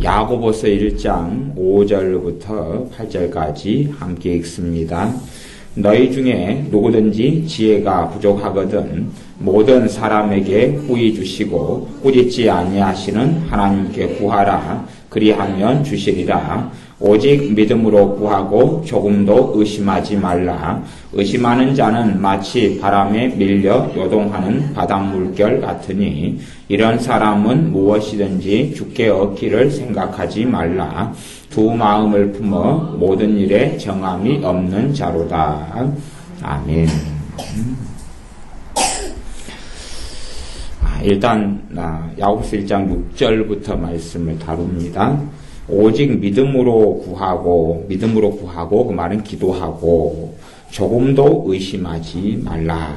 야고보서 1장 5절부터 8절까지 함께 읽습니다. 너희 중에 누구든지 지혜가 부족하거든 모든 사람에게 후히 주시고 꾸짖지 아니하시는 하나님께 구하라. 그리하면 주시리라. 오직 믿음으로 구하고 조금도 의심하지 말라. 의심하는 자는 마치 바람에 밀려 요동하는 바닷물결 같으니 이런 사람은 무엇이든지 주께 얻기를 생각하지 말라. 두 마음을 품어 모든 일에 정함이 없는 자로다. 아멘. 일단 야고보서 1장 6절부터 말씀을 다룹니다. 오직 믿음으로 구하고 그 말은 기도하고 조금도 의심하지 말라.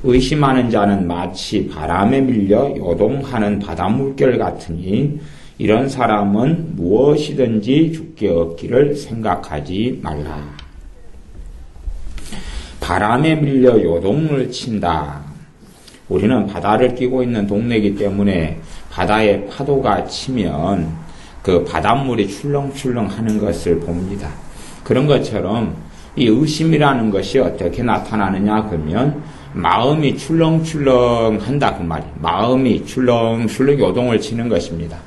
의심하는 자는 마치 바람에 밀려 요동하는 바닷물결 같으니 이런 사람은 무엇이든지 주께 얻기를 생각하지 말라. 바람에 밀려 요동을 친다. 우리는 바다를 끼고 있는 동네이기 때문에 바다에 파도가 치면 그 바닷물이 출렁출렁 하는 것을 봅니다. 그런 것처럼 이 의심이라는 것이 어떻게 나타나느냐 그러면 마음이 출렁출렁 한다 그 말이에요. 마음이 출렁출렁 요동을 치는 것입니다.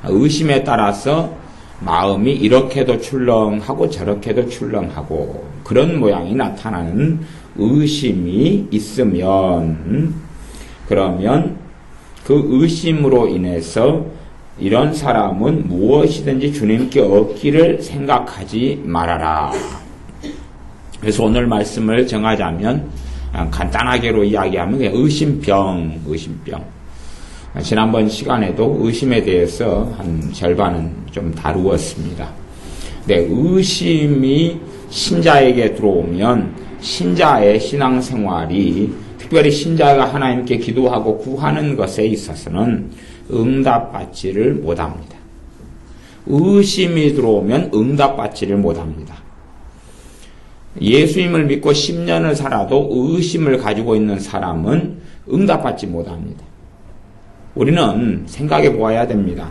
의심에 따라서 마음이 이렇게도 출렁하고 저렇게도 출렁하고 그런 모양이 나타나는 의심이 있으면 그러면 그 의심으로 인해서 이런 사람은 무엇이든지 주님께 얻기를 생각하지 말아라. 그래서 오늘 말씀을 정하자면 간단하게로 이야기하면 그냥 의심병. 지난번 시간에도 의심에 대해서 한 절반은 좀 다루었습니다. 네, 의심이 신자에게 들어오면 신자의 신앙생활이 특별히 신자가 하나님께 기도하고 구하는 것에 있어서는 응답받지를 못합니다. 의심이 들어오면 응답받지를 못합니다. 예수님을 믿고 10년을 살아도 의심을 가지고 있는 사람은 응답받지 못합니다. 우리는 생각해 보아야 됩니다.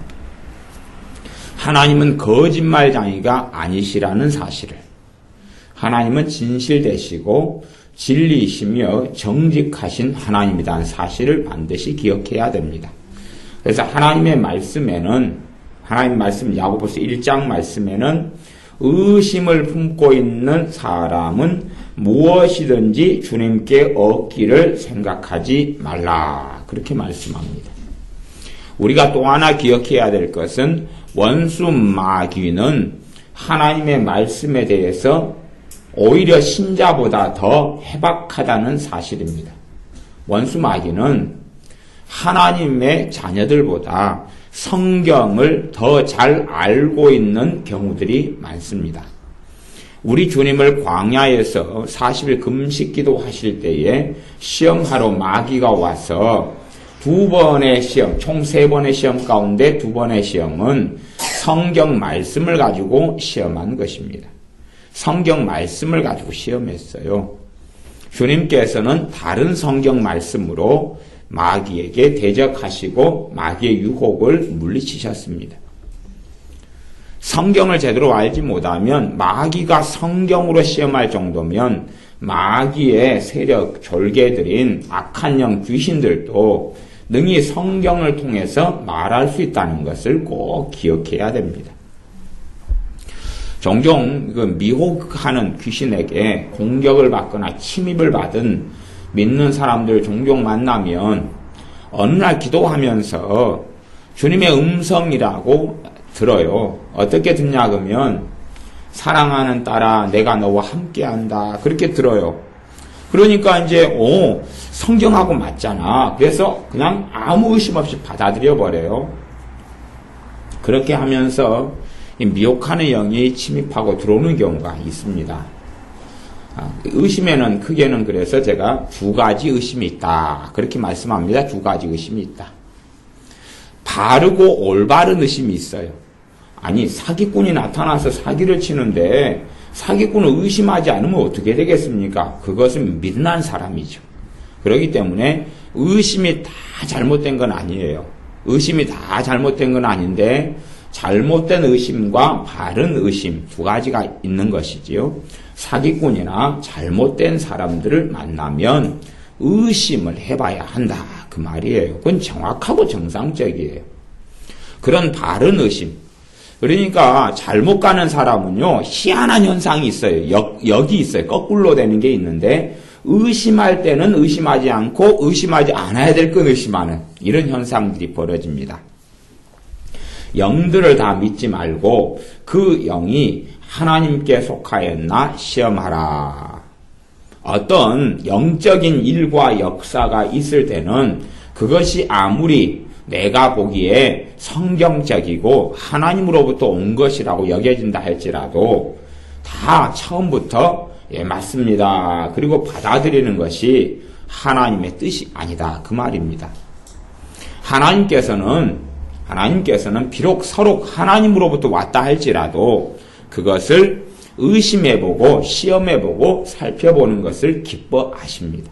하나님은 거짓말장이가 아니시라는 사실을, 하나님은 진실되시고 진리이시며 정직하신 하나님이라는 사실을 반드시 기억해야 됩니다. 그래서 하나님의 말씀에는, 하나님 말씀 야고보서 1장 말씀에는 의심을 품고 있는 사람은 무엇이든지 주님께 얻기를 생각하지 말라. 그렇게 말씀합니다. 우리가 또 하나 기억해야 될 것은 원수 마귀는 하나님의 말씀에 대해서 오히려 신자보다 더 해박하다는 사실입니다. 원수 마귀는 하나님의 자녀들보다 성경을 더 잘 알고 있는 경우들이 많습니다. 우리 주님을 광야에서 40일 금식기도 하실 때에 시험하러 마귀가 와서 두 번의 시험, 총 3번의 시험 가운데 2번의 시험은 성경 말씀을 가지고 시험한 것입니다. 성경 말씀을 가지고 시험했어요. 주님께서는 다른 성경 말씀으로 마귀에게 대적하시고 마귀의 유혹을 물리치셨습니다. 성경을 제대로 알지 못하면 마귀가 성경으로 시험할 정도면 마귀의 세력, 졸개들인 악한 영 귀신들도 능히 성경을 통해서 말할 수 있다는 것을 꼭 기억해야 됩니다. 종종 미혹하는 귀신에게 공격을 받거나 침입을 받은 믿는 사람들 종종 만나면 어느 날 기도하면서 주님의 음성이라고 들어요. 어떻게 듣냐 그러면 사랑하는 딸아 내가 너와 함께한다 그렇게 들어요. 그러니까 이제 성경하고 맞잖아. 그래서 그냥 아무 의심 없이 받아들여 버려요. 그렇게 하면서 미혹하는 영이 침입하고 들어오는 경우가 있습니다. 의심에는 크게는 그래서 제가 2가지 의심이 있다. 그렇게 말씀합니다. 2가지 의심이 있다. 바르고 올바른 의심이 있어요. 아니 사기꾼이 나타나서 사기를 치는데 사기꾼을 의심하지 않으면 어떻게 되겠습니까? 그것은 미련한 사람이죠. 그렇기 때문에 의심이 다 잘못된 건 아니에요. 의심이 다 잘못된 건 아닌데 잘못된 의심과 바른 의심 두 가지가 있는 것이지요. 사기꾼이나 잘못된 사람들을 만나면 의심을 해봐야 한다 그 말이에요. 그건 정확하고 정상적이에요. 그런 바른 의심. 그러니까 잘못 가는 사람은요, 희한한 현상이 있어요. 역이 있어요. 거꾸로 되는 게 있는데 의심할 때는 의심하지 않고 의심하지 않아야 될 건 의심하는 이런 현상들이 벌어집니다. 영들을 다 믿지 말고 그 영이 하나님께 속하였나 시험하라. 어떤 영적인 일과 역사가 있을 때는 그것이 아무리 내가 보기에 성경적이고 하나님으로부터 온 것이라고 여겨진다 할지라도 다 처음부터 예, 맞습니다. 그리고 받아들이는 것이 하나님의 뜻이 아니다. 그 말입니다. 하나님께서는 비록 서로 하나님으로부터 왔다 할지라도 그것을 의심해보고 시험해보고 살펴보는 것을 기뻐하십니다.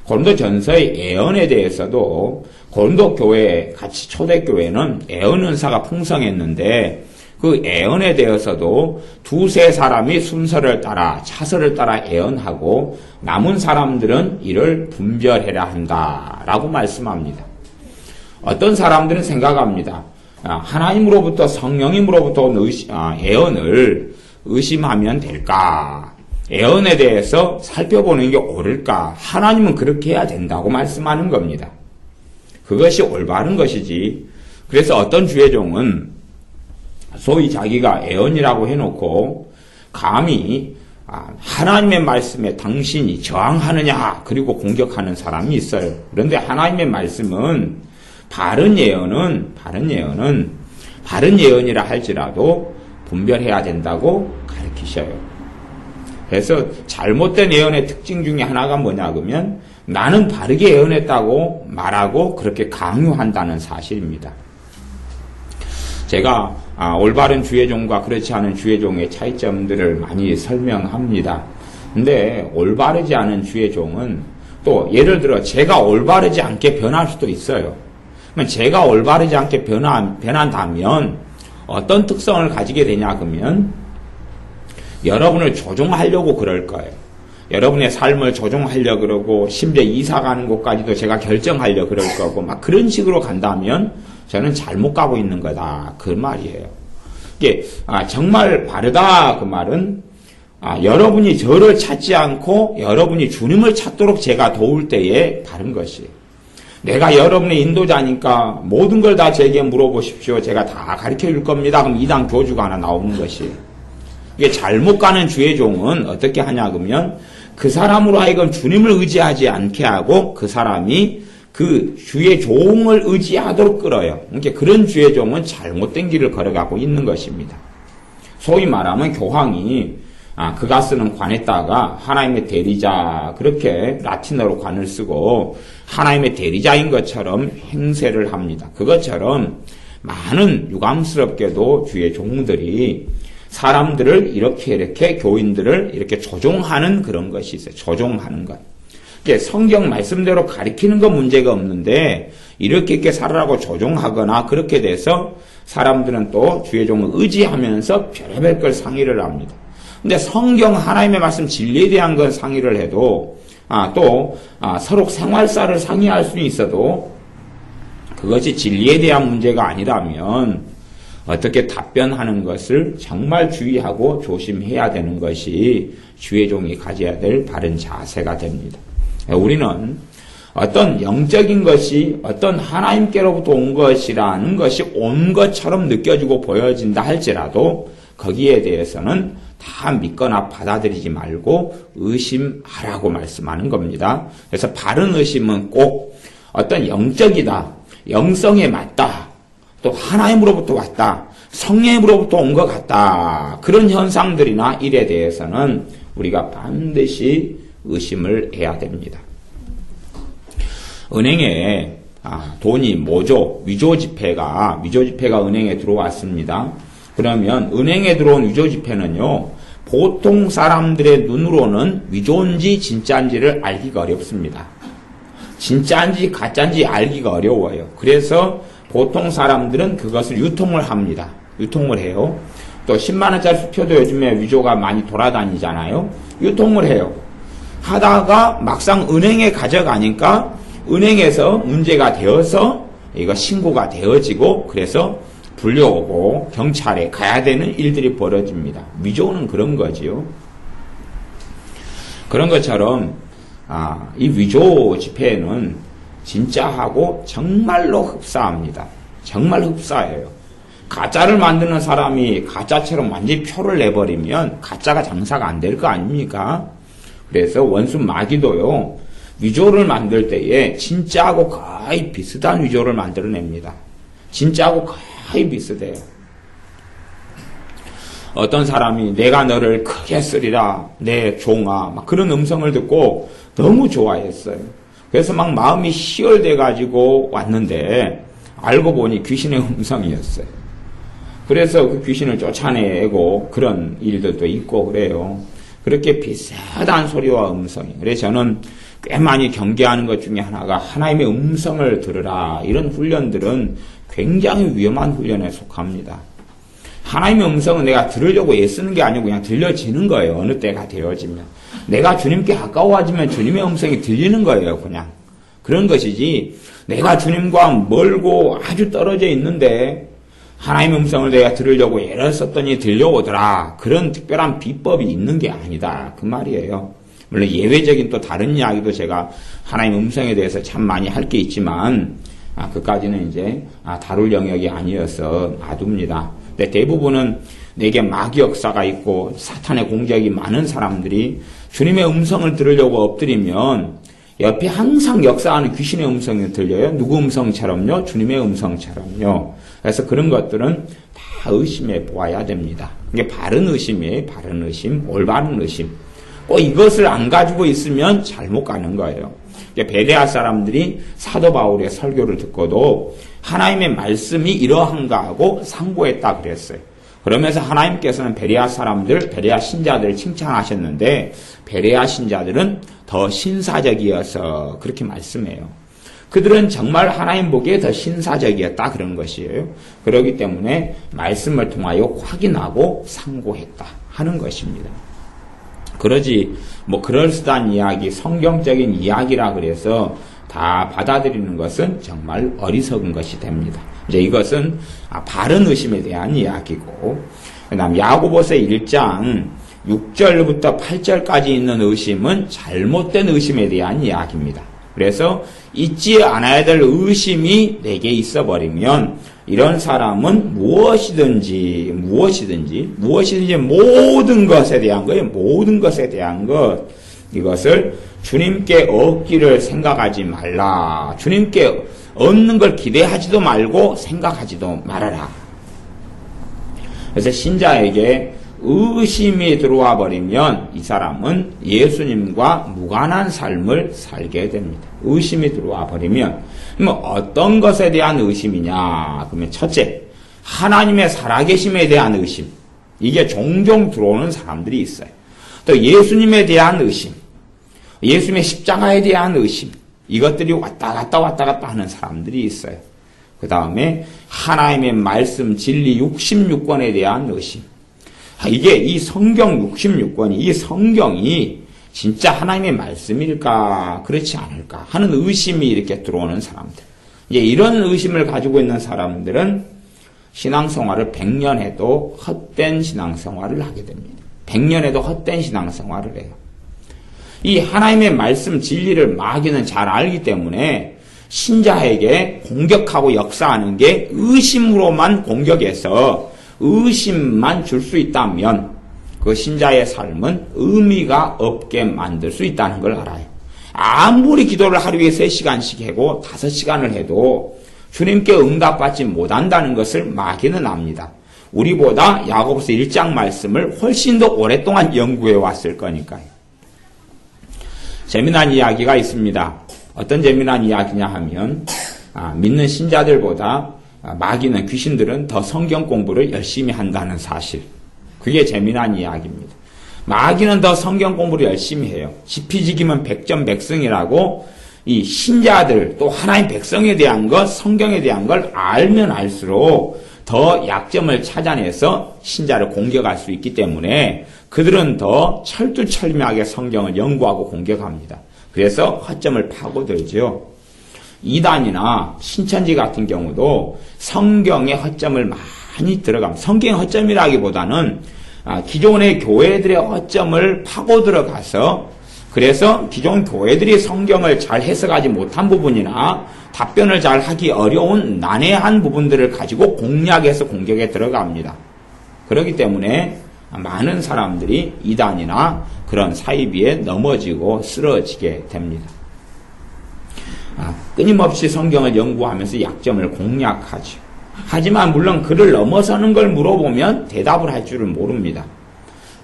고린도전서의 예언에 대해서도 고린도 교회 같이 초대교회는 예언 은사가 풍성했는데 그 예언에 대해서도 두세 사람이 순서를 따라 차서를 따라 예언하고 남은 사람들은 이를 분별해야 한다라고 말씀합니다. 어떤 사람들은 생각합니다. 하나님으로부터 성령님으로부터 온 예언을 의심하면 될까? 예언에 대해서 살펴보는 게 옳을까? 하나님은 그렇게 해야 된다고 말씀하는 겁니다. 그것이 올바른 것이지. 그래서 어떤 주의종은 소위 자기가 예언이라고 해놓고 감히 하나님의 말씀에 당신이 저항하느냐 그리고 공격하는 사람이 있어요. 그런데 하나님의 말씀은 바른 예언이라 할지라도 분별해야 된다고 가르치셔요. 그래서 잘못된 예언의 특징 중에 하나가 뭐냐 그러면 나는 바르게 예언했다고 말하고 그렇게 강요한다는 사실입니다. 제가 올바른 주의종과 그렇지 않은 주의종의 차이점들을 많이 설명합니다. 근데 올바르지 않은 주의종은 또 예를 들어 제가 올바르지 않게 변할 수도 있어요. 그러면 제가 올바르지 않게 변한다면 어떤 특성을 가지게 되냐 그러면 여러분을 조종하려고 그럴 거예요. 여러분의 삶을 조종하려고 그러고 심지어 이사 가는 곳까지도 제가 결정하려고 그럴 거고 막 그런 식으로 간다면 저는 잘못 가고 있는 거다 그 말이에요. 이게 정말 바르다 그 말은 여러분이 저를 찾지 않고 여러분이 주님을 찾도록 제가 도울 때에 바른 것이에요. 내가 여러분의 인도자니까 모든 걸 다 제게 물어보십시오. 제가 다 가르쳐 줄 겁니다. 그럼 이당 교주가 하나 나오는 것이에요. 이게 잘못 가는 주의 종은 어떻게 하냐 그러면 그 사람으로 하여금 주님을 의지하지 않게 하고 그 사람이 그 주의 종을 의지하도록 끌어요. 그러니까 그런 주의 종은 잘못된 길을 걸어가고 있는 것입니다. 소위 말하면 교황이 그가 쓰는 관에다가 하나님의 대리자 그렇게 라틴어로 관을 쓰고 하나님의 대리자인 것처럼 행세를 합니다. 그것처럼 많은 유감스럽게도 주의 종들이 사람들을 이렇게 교인들을 이렇게 조종하는 그런 것이 있어요. 조종하는 것. 성경 말씀대로 가리키는 건 문제가 없는데 이렇게 살아라고 조종하거나 그렇게 돼서 사람들은 또 주의 종을 의지하면서 별의별 걸 상의를 합니다. 근데 성경 하나님의 말씀 진리에 대한 건 상의를 해도 서로 생활사를 상의할 수는 있어도 그것이 진리에 대한 문제가 아니라면 어떻게 답변하는 것을 정말 주의하고 조심해야 되는 것이 주의 종이 가져야 될 바른 자세가 됩니다. 우리는 어떤 영적인 것이 어떤 하나님께로부터 온 것이라는 것이 온 것처럼 느껴지고 보여진다 할지라도 거기에 대해서는 다 믿거나 받아들이지 말고 의심하라고 말씀하는 겁니다. 그래서 바른 의심은 꼭 어떤 영적이다, 영성에 맞다, 또 하나님으로부터 왔다, 성령으로부터 온 것 같다. 그런 현상들이나 일에 대해서는 우리가 반드시 의심을 해야 됩니다. 은행에 돈이 위조 지폐가 은행에 들어왔습니다. 그러면 은행에 들어온 위조 지폐는요, 보통 사람들의 눈으로는 위조인지 진짜인지를 알기가 어렵습니다. 진짜인지 가짜인지 알기가 어려워요. 그래서 보통 사람들은 그것을 유통을 합니다. 유통을 해요. 또 10만원짜리 수표도 요즘에 위조가 많이 돌아다니잖아요. 유통을 해요. 하다가 막상 은행에 가져가니까 은행에서 문제가 되어서 이거 신고가 되어지고 그래서 불려오고 경찰에 가야 되는 일들이 벌어집니다. 위조는 그런 거지요. 그런 것처럼 이 위조 지폐는 진짜하고 정말로 흡사합니다. 정말 흡사해요. 가짜를 만드는 사람이 가짜처럼 완전히 표를 내버리면 가짜가 장사가 안 될 거 아닙니까? 그래서 원수 마귀도요, 위조를 만들 때에 진짜하고 거의 비슷한 위조를 만들어냅니다. 진짜하고 거의 비슷해요. 어떤 사람이 내가 너를 크게 쓰리라, 내 종아, 막 그런 음성을 듣고 너무 좋아했어요. 그래서 막 마음이 희열돼가지고 왔는데 알고 보니 귀신의 음성이었어요. 그래서 그 귀신을 쫓아내고 그런 일들도 있고 그래요. 그렇게 비슷한 소리와 음성이. 그래서 저는 꽤 많이 경계하는 것 중에 하나가 하나님의 음성을 들으라. 이런 훈련들은 굉장히 위험한 훈련에 속합니다. 하나님의 음성은 내가 들으려고 애쓰는 게 아니고 그냥 들려지는 거예요. 어느 때가 되어지면. 내가 주님께 가까워지면 주님의 음성이 들리는 거예요. 그냥. 그런 것이지 내가 주님과 멀고 아주 떨어져 있는데 하나님의 음성을 내가 들으려고 애를 썼더니 들려오더라. 그런 특별한 비법이 있는 게 아니다. 그 말이에요. 물론 예외적인 또 다른 이야기도 제가 하나님의 음성에 대해서 참 많이 할 게 있지만 그까지는 이제 다룰 영역이 아니어서 놔둡니다. 근데 대부분은 내게 마귀 역사가 있고 사탄의 공격이 많은 사람들이 주님의 음성을 들으려고 엎드리면 옆에 항상 역사하는 귀신의 음성이 들려요. 누구 음성처럼요? 주님의 음성처럼요. 그래서 그런 것들은 다 의심해 보아야 됩니다. 이게 바른 의심이에요. 바른 의심, 올바른 의심. 꼭 이것을 안 가지고 있으면 잘못 가는 거예요. 베레아 사람들이 사도 바울의 설교를 듣고도 하나님의 말씀이 이러한가 하고 상고했다 그랬어요. 그러면서 하나님께서는 베레아 사람들, 베레아 신자들을 칭찬하셨는데 베레아 신자들은 더 신사적이어서 그렇게 말씀해요. 그들은 정말 하나님 보기에 더 신사적이었다 그런 것이에요. 그렇기 때문에 말씀을 통하여 확인하고 상고했다 하는 것입니다. 그러지 뭐 그럴싸한 이야기, 성경적인 이야기라 그래서 다 받아들이는 것은 정말 어리석은 것이 됩니다. 이제 이것은 바른 의심에 대한 이야기고, 그다음 야고보서 1장 6절부터 8절까지 있는 의심은 잘못된 의심에 대한 이야기입니다. 그래서 잊지 않아야 될 의심이 내게 있어버리면 이런 사람은 무엇이든지 모든 것에 대한 거예요. 모든 것에 대한 것. 이것을 주님께 얻기를 생각하지 말라. 주님께 얻는 걸 기대하지도 말고 생각하지도 말아라. 그래서 신자에게 의심이 들어와 버리면 이 사람은 예수님과 무관한 삶을 살게 됩니다. 의심이 들어와 버리면 어떤 것에 대한 의심이냐? 그러면 첫째, 하나님의 살아계심에 대한 의심. 이게 종종 들어오는 사람들이 있어요. 또 예수님에 대한 의심, 예수님의 십자가에 대한 의심. 이것들이 왔다 갔다 하는 사람들이 있어요. 그 다음에 하나님의 말씀, 진리 66권에 대한 의심. 이게 이 성경 66권이, 이 성경이 진짜 하나님의 말씀일까, 그렇지 않을까 하는 의심이 이렇게 들어오는 사람들. 이제 이런 의심을 가지고 있는 사람들은 신앙생활을 100년 해도 헛된 신앙생활을 하게 됩니다. 100년 해도 헛된 신앙생활을 해요. 이 하나님의 말씀 진리를 마귀는 잘 알기 때문에 신자에게 공격하고 역사하는 게 의심으로만 공격해서 의심만 줄 수 있다면 그 신자의 삶은 의미가 없게 만들 수 있다는 걸 알아요. 아무리 기도를 하루에 3시간씩 하고 5시간을 해도 주님께 응답받지 못한다는 것을 마귀는 압니다. 우리보다 야고보서 1장 말씀을 훨씬 더 오랫동안 연구해 왔을 거니까요. 재미난 이야기가 있습니다. 어떤 재미난 이야기냐 하면 믿는 신자들보다 마귀는, 귀신들은 더 성경 공부를 열심히 한다는 사실. 그게 재미난 이야기입니다. 마귀는 더 성경 공부를 열심히 해요. 지피지기면 백전백승이라고 이 신자들 또 하나님 백성에 대한 것, 성경에 대한 걸 알면 알수록 더 약점을 찾아내서 신자를 공격할 수 있기 때문에 그들은 더 철두철미하게 성경을 연구하고 공격합니다. 그래서 허점을 파고들죠. 이단이나 신천지 같은 경우도 성경의 허점을 많이 들어갑니다. 성경의 허점이라기보다는 기존의 교회들의 허점을 파고 들어가서 그래서 기존 교회들이 성경을 잘 해석하지 못한 부분이나 답변을 잘 하기 어려운 난해한 부분들을 가지고 공략해서 공격에 들어갑니다. 그렇기 때문에 많은 사람들이 이단이나 그런 사이비에 넘어지고 쓰러지게 됩니다. 끊임없이 성경을 연구하면서 약점을 공략하죠. 하지만 물론 그를 넘어서는 걸 물어보면 대답을 할 줄은 모릅니다.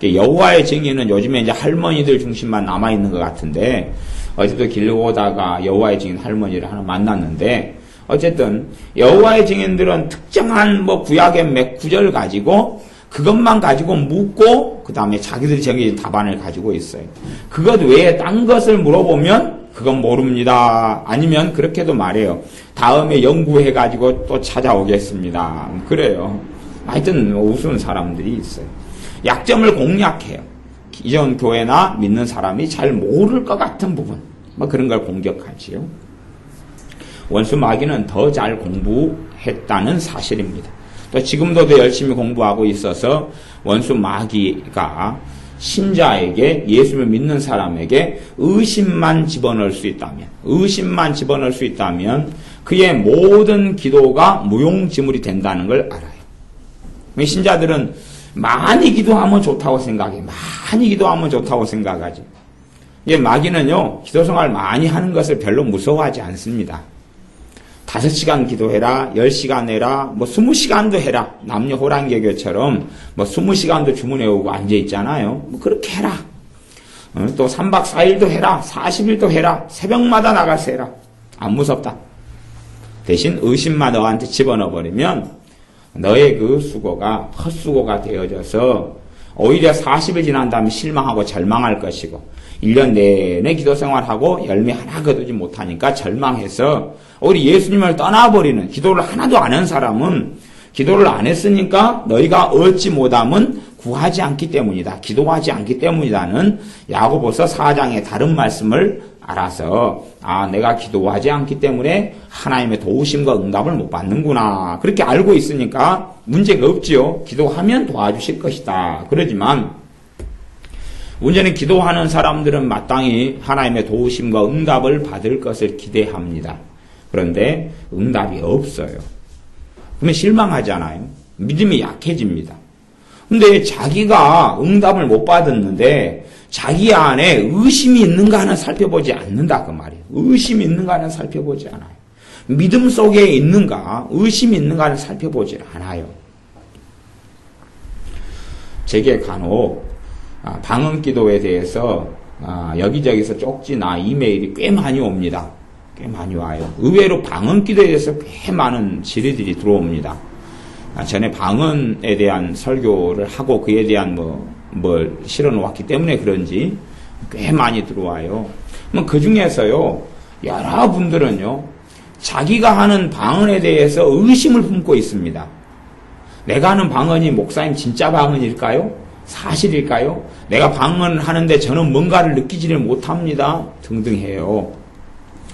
여호와의 증인은 요즘에 이제 할머니들 중심만 남아있는 것 같은데, 어제도 길 오다가 여호와의 증인 할머니를 하나 만났는데, 어쨌든 여호와의 증인들은 특정한 구약의 몇 구절 가지고 그것만 가지고 묻고 그 다음에 자기들이 정해진 답안을 가지고 있어요. 그것 외에 딴 것을 물어보면 그건 모릅니다. 아니면 그렇게도 말해요. 다음에 연구해가지고 또 찾아오겠습니다. 그래요. 하여튼 우스운 사람들이 있어요. 약점을 공략해요. 기존 교회나 믿는 사람이 잘 모를 것 같은 부분, 그런 걸 공격하지요. 원수 마귀는 더 잘 공부했다는 사실입니다. 또 지금도 더 열심히 공부하고 있어서 원수 마귀가 신자에게, 예수를 믿는 사람에게 의심만 집어넣을 수 있다면 그의 모든 기도가 무용지물이 된다는 걸 알아요. 신자들은 많이 기도하면 좋다고 생각해. 마귀는요, 기도 생활 많이 하는 것을 별로 무서워하지 않습니다. 5시간 기도해라, 10시간 해라, 20시간도 해라. 남녀 호랑개교처럼 20시간도 주문해오고 앉아있잖아요. 그렇게 해라. 또 3박 4일도 해라, 40일도 해라, 새벽마다 나가서 해라. 안 무섭다. 대신 의심만 너한테 집어넣어버리면 너의 그 수고가 헛수고가 되어져서 오히려 40일 지난 다음에 실망하고 절망할 것이고 1년 내내 기도 생활하고 열매 하나 거두지 못하니까 절망해서 우리 예수님을 떠나버리는, 기도를 하나도 안 한 사람은 기도를 안 했으니까 너희가 얻지 못함은 구하지 않기 때문이다. 기도하지 않기 때문이다는 야고보서 4장의 다른 말씀을 알아서 내가 기도하지 않기 때문에 하나님의 도우심과 응답을 못 받는구나. 그렇게 알고 있으니까 문제가 없지요. 기도하면 도와주실 것이다. 그러지만 문제는 기도하는 사람들은 마땅히 하나님의 도우심과 응답을 받을 것을 기대합니다. 그런데 응답이 없어요. 그러면 실망하잖아요. 믿음이 약해집니다. 근데 자기가 응답을 못 받았는데 자기 안에 의심이 있는가 하는 살펴보지 않는다 그 말이에요. 의심이 있는가 하는 살펴보지 않아요. 믿음 속에 있는가, 의심이 있는가 하는 살펴보지 않아요. 제게 간혹 방언기도에 대해서 여기저기서 쪽지나 이메일이 꽤 많이 옵니다. 꽤 많이 와요. 의외로 방언기도에 대해서 꽤 많은 질의들이 들어옵니다. 전에 방언에 대한 설교를 하고 그에 대한 뭘 실어놓았기 때문에 그런지 꽤 많이 들어와요. 그 중에서요, 여러분들은요, 자기가 하는 방언에 대해서 의심을 품고 있습니다. 내가 하는 방언이 목사님 진짜 방언일까요? 사실일까요? 내가 방언을 하는데 저는 뭔가를 느끼지를 못합니다. 등등 해요.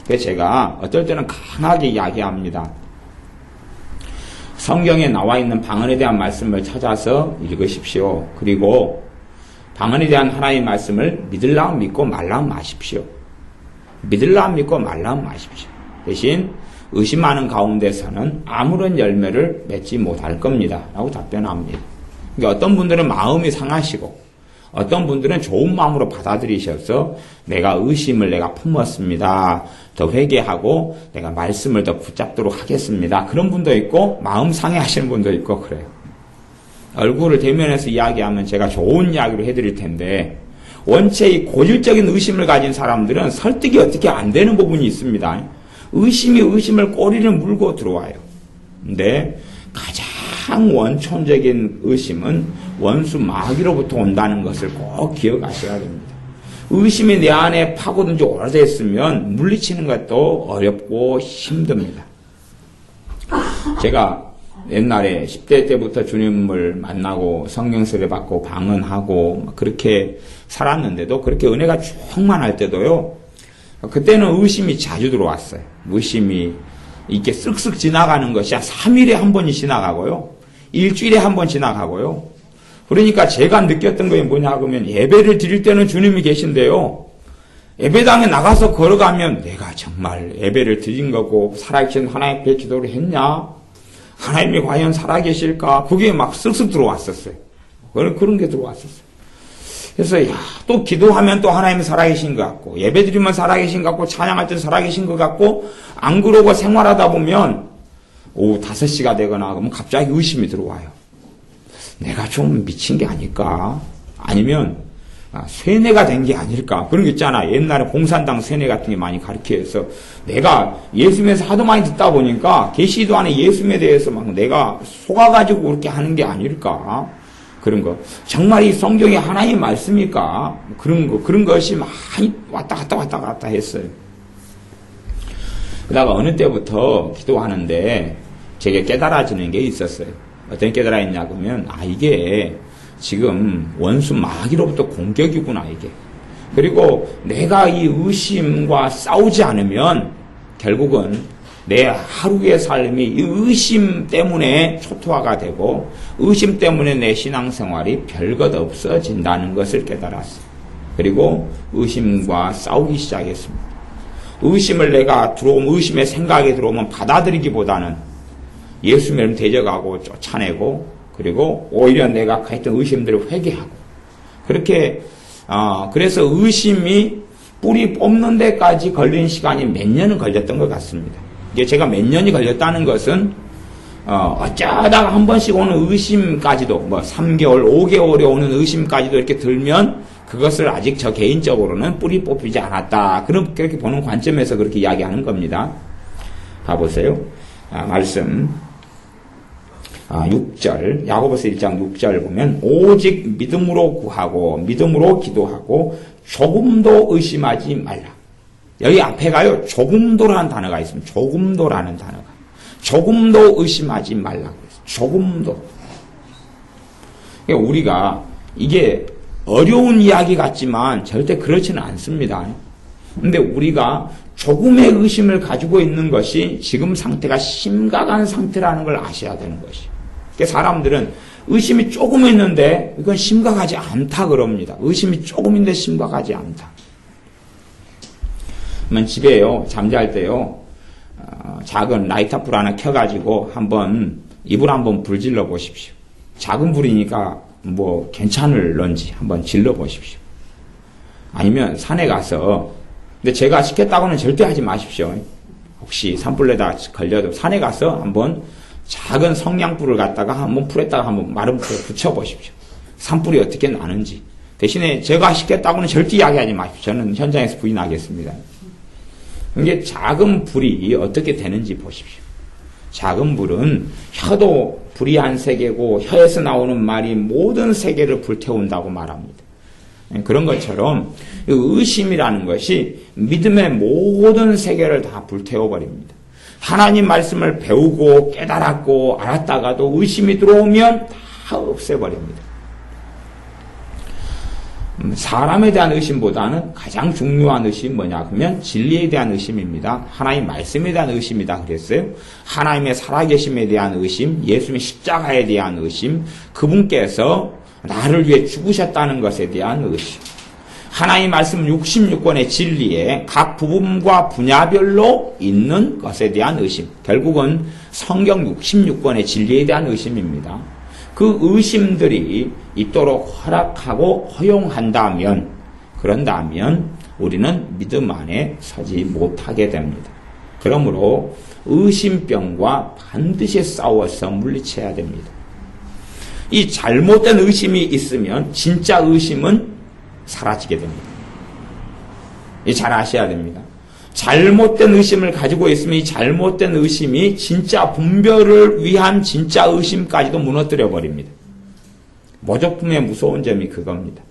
그래서 제가 어떨 때는 강하게 이야기합니다. 성경에 나와 있는 방언에 대한 말씀을 찾아서 읽으십시오. 그리고 방언에 대한 하나님의 말씀을 믿으려면 믿고 말라면 마십시오. 믿으려면 믿고 말라면 마십시오. 대신 의심하는 가운데서는 아무런 열매를 맺지 못할 겁니다. 라고 답변합니다. 그러니까 어떤 분들은 마음이 상하시고 어떤 분들은 좋은 마음으로 받아들이셔서 내가 의심을 내가 품었습니다. 더 회개하고 내가 말씀을 더 붙잡도록 하겠습니다. 그런 분도 있고 마음 상해하시는 분도 있고 그래요. 얼굴을 대면해서 이야기하면 제가 좋은 이야기를 해드릴 텐데 원체 이 고질적인 의심을 가진 사람들은 설득이 어떻게 안 되는 부분이 있습니다. 의심이 의심을 꼬리를 물고 들어와요. 근데 가장 원천적인 의심은 원수 마귀로부터 온다는 것을 꼭 기억하셔야 됩니다. 의심이 내 안에 파고든 지 오래됐으면 물리치는 것도 어렵고 힘듭니다. 제가 옛날에 10대 때부터 주님을 만나고 성령세례 받고 방언하고 그렇게 살았는데도, 그렇게 은혜가 충만할 때도요, 그때는 의심이 자주 들어왔어요. 의심이 이렇게 쓱쓱 지나가는 것이 한 3일에 한 번이 지나가고요, 일주일에 한 번 지나가고요. 그러니까 제가 느꼈던 게 뭐냐 하면, 예배를 드릴 때는 주님이 계신데요, 예배당에 나가서 걸어가면 내가 정말 예배를 드린 거고 살아계신 하나님 앞에 기도를 했냐? 하나님이 과연 살아계실까? 그게 막 쓱쓱 들어왔었어요. 그런 게 들어왔었어요. 그래서 또 기도하면 또 하나님이 살아계신 것 같고, 예배 드리면 살아계신 것 같고, 찬양할 때 살아계신 것 같고, 안 그러고 생활하다 보면 오후 5시가 되거나 그러면 갑자기 의심이 들어와요. 내가 좀 미친 게 아닐까? 아니면 쇠뇌가 된 게 아닐까? 그런 게 있잖아. 옛날에 공산당 쇠뇌 같은 게 많이 가르쳐서, 내가 예수님에서 하도 많이 듣다 보니까 계시도 안에 예수님에 대해서 막 내가 속아가지고 그렇게 하는 게 아닐까? 그런 거. 정말 이 성경이 하나님 말씀입니까? 그런 것이 많이 왔다 갔다 했어요. 그러다가 어느 때부터 기도하는데 제게 깨달아지는 게 있었어요. 어떤 깨달아있냐 그러면, 이게 지금 원수 마귀로부터 공격이구나, 이게. 그리고 내가 이 의심과 싸우지 않으면 결국은 내 하루의 삶이 이 의심 때문에 초토화가 되고, 의심 때문에 내 신앙생활이 별것 없어진다는 것을 깨달았어요. 그리고 의심과 싸우기 시작했습니다. 의심을 내가 의심의 생각이 들어오면 받아들이기보다는 예수님을 대적하고 쫓아내고, 그리고 오히려 내가 했던 의심들을 회개하고, 그렇게 그래서 의심이 뿌리 뽑는 데까지 걸린 시간이 몇 년은 걸렸던 것 같습니다. 이게 제가 몇 년이 걸렸다는 것은 어쩌다가 한 번씩 오는 의심까지도, 3개월, 5개월에 오는 의심까지도 이렇게 들면 그것을 아직 저 개인적으로는 뿌리 뽑히지 않았다, 그렇게 보는 관점에서 그렇게 이야기하는 겁니다. 봐보세요. 말씀 6절, 야고보서 1장 6절 보면, 오직 믿음으로 구하고 믿음으로 기도하고 조금도 의심하지 말라. 여기 앞에가요, 조금도라는 단어가 있습니다. 조금도라는 단어가. 조금도 의심하지 말라고 했어요. 조금도. 그러니까 우리가 이게 어려운 이야기 같지만 절대 그렇지는 않습니다. 근데 우리가 조금의 의심을 가지고 있는 것이 지금 상태가 심각한 상태라는 걸 아셔야 되는 것이에요. 그러니까 사람들은 의심이 조금 있는데 이건 심각하지 않다 그럽니다. 의심이 조금인데 심각하지 않다. 그러면 집에요, 잠잘 때요, 작은 라이터불 하나 켜가지고 이불 한번 불질러 보십시오. 작은 불이니까 괜찮을런지 한번 질러 보십시오. 아니면 산에 가서, 근데 제가 시켰다고는 절대 하지 마십시오. 혹시 산불에다 걸려도 산에 가서 한번 작은 성냥불을 갖다가 한번 풀에다가 한번 마른 불에 붙여보십시오. 산불이 어떻게 나는지. 대신에 제가 시켰다고는 절대 이야기하지 마십시오. 저는 현장에서 부인하겠습니다. 이게 작은 불이 어떻게 되는지 보십시오. 작은 불은 혀도 불이 한 세계고, 혀에서 나오는 말이 모든 세계를 불태운다고 말합니다. 그런 것처럼 의심이라는 것이 믿음의 모든 세계를 다 불태워버립니다. 하나님 말씀을 배우고 깨달았고 알았다가도 의심이 들어오면 다 없애버립니다. 사람에 대한 의심보다는 가장 중요한 의심이 뭐냐 그러면 진리에 대한 의심입니다. 하나님 말씀에 대한 의심이다 그랬어요. 하나님의 살아계심에 대한 의심, 예수님의 십자가에 대한 의심, 그분께서 나를 위해 죽으셨다는 것에 대한 의심, 하나님 말씀 66권의 진리에 각 부분과 분야별로 있는 것에 대한 의심, 결국은 성경 66권의 진리에 대한 의심입니다. 그 의심들이 있도록 허락하고 허용한다면, 그런다면 우리는 믿음 안에 서지 못하게 됩니다. 그러므로 의심병과 반드시 싸워서 물리쳐야 됩니다. 이 잘못된 의심이 있으면 진짜 의심은 사라지게 됩니다. 잘 아셔야 됩니다. 잘못된 의심을 가지고 있으면 이 잘못된 의심이 진짜 분별을 위한 진짜 의심까지도 무너뜨려 버립니다. 모조품의 무서운 점이 그겁니다.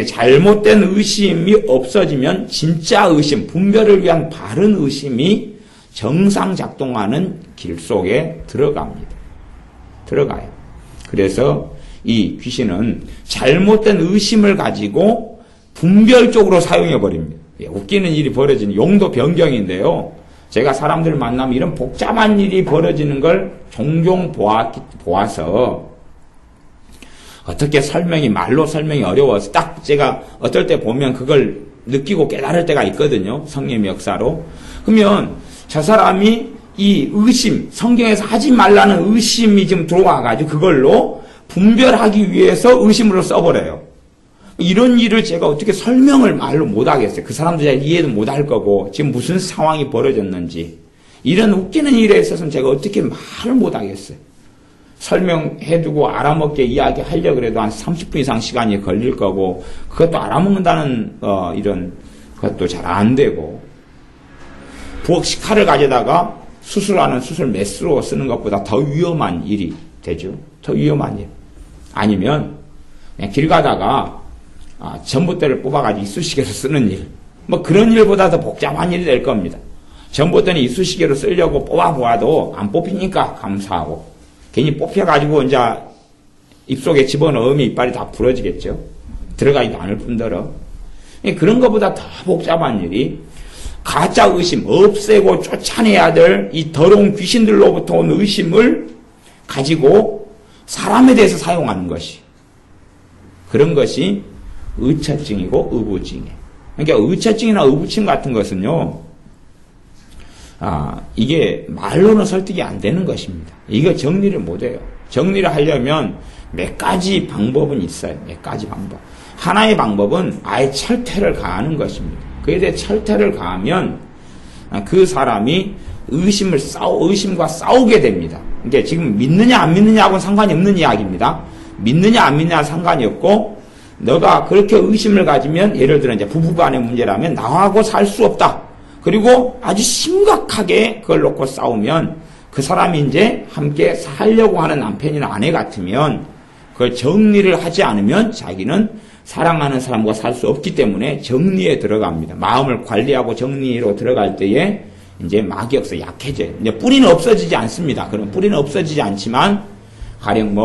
잘못된 의심이 없어지면 진짜 의심, 분별을 위한 바른 의심이 정상 작동하는 길 속에 들어갑니다. 들어가요. 그래서 이 귀신은 잘못된 의심을 가지고 분별적으로 사용해버립니다. 웃기는 일이 벌어지는 용도 변경인데요. 제가 사람들을 만나면 이런 복잡한 일이 벌어지는 걸 종종 보아서 어떻게 말로 설명이 어려워서 딱 제가 어떨 때 보면 그걸 느끼고 깨달을 때가 있거든요. 성령의 역사로. 그러면 저 사람이 이 의심, 성경에서 하지 말라는 의심이 좀 들어와가지고 그걸로 분별하기 위해서 의심으로 써버려요. 이런 일을 제가 어떻게 설명을 말로 못하겠어요. 그 사람도 잘 이해도 못할 거고 지금 무슨 상황이 벌어졌는지. 이런 웃기는 일에 있어서는 제가 어떻게 말을 못하겠어요. 설명해주고 알아먹게 이야기하려고 해도 한 30분 이상 시간이 걸릴 거고 그것도 알아먹는다는 이런 것도 잘 안 되고 부엌 식칼을 가져다가 수술하는 수술 메스로 쓰는 것보다 더 위험한 일이 되죠. 더 위험한 일. 아니면 그냥 길 가다가 전봇대를 뽑아가지고 이쑤시개로 쓰는 일. 뭐 그런 일보다 더 복잡한 일이 될 겁니다. 전봇대는 이쑤시개로 쓰려고 뽑아보아도 안 뽑히니까 감사하고 괜히 뽑혀가지고 이제 입속에 집어넣으면 이빨이 다 부러지겠죠. 들어가지도 않을 뿐더러. 그런 것보다 더 복잡한 일이 가짜 의심, 없애고 쫓아내야 될 이 더러운 귀신들로부터 온 의심을 가지고 사람에 대해서 사용하는 것이. 그런 것이 의처증이고 의부증이에요. 그러니까 의처증이나 의부증 같은 것은요, 이게 말로는 설득이 안 되는 것입니다. 이거 정리를 못 해요. 정리를 하려면 몇 가지 방법은 있어요. 몇 가지 방법. 하나의 방법은 아예 철퇴를 가하는 것입니다. 그에 대해 철퇴를 가하면 그 사람이 의심과 싸우게 됩니다. 그러니까 지금 믿느냐 안 믿느냐하고는 상관이 없는 이야기입니다. 믿느냐 안 믿느냐 상관이 없고 너가 그렇게 의심을 가지면 예를 들어 이제 부부간의 문제라면 나하고 살 수 없다. 그리고 아주 심각하게 그걸 놓고 싸우면 그 사람이 이제 함께 살려고 하는 남편이나 아내 같으면 그걸 정리를 하지 않으면 자기는 사랑하는 사람과 살 수 없기 때문에 정리에 들어갑니다. 마음을 관리하고 정리로 들어갈 때에 이제 마귀역사 약해져요. 이제 뿌리는 없어지지 않습니다. 그럼 뿌리는 없어지지 않지만 가령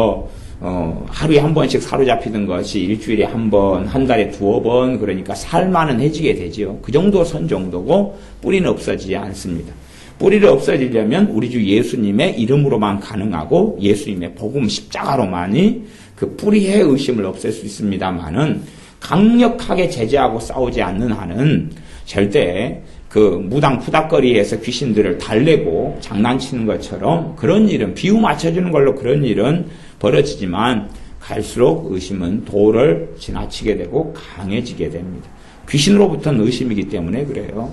하루에 한 번씩 사로잡히던 것이 일주일에 한 번, 한 달에 2번, 그러니까 살만은 해지게 되죠. 그 정도 선 정도고 뿌리는 없어지지 않습니다. 뿌리를 없어지려면 우리 주 예수님의 이름으로만 가능하고 예수님의 복음 십자가로만이 그 뿌리의 의심을 없앨 수 있습니다만은 강력하게 제재하고 싸우지 않는 한은 절대 그 무당 푸닥거리에서 귀신들을 달래고 장난치는 것처럼 그런 일은 비유 맞춰주는 걸로 그런 일은 벌어지지만 갈수록 의심은 도를 지나치게 되고 강해지게 됩니다. 귀신으로부터는 의심이기 때문에 그래요.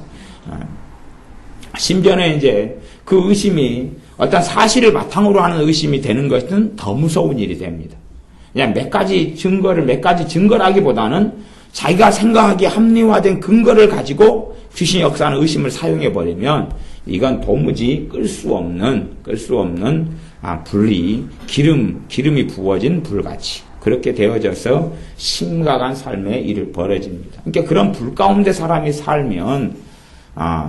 심지어는 이제 그 의심이 어떤 사실을 바탕으로 하는 의심이 되는 것은 더 무서운 일이 됩니다. 그냥 몇 가지 증거라기보다는 자기가 생각하기에 합리화된 근거를 가지고 귀신 역사하는 의심을 사용해버리면 이건 도무지 끌 수 없는 불이 기름이 부어진 불같이 그렇게 되어져서 심각한 삶의 일을 벌어집니다. 그러니까 그런 불 가운데 사람이 살면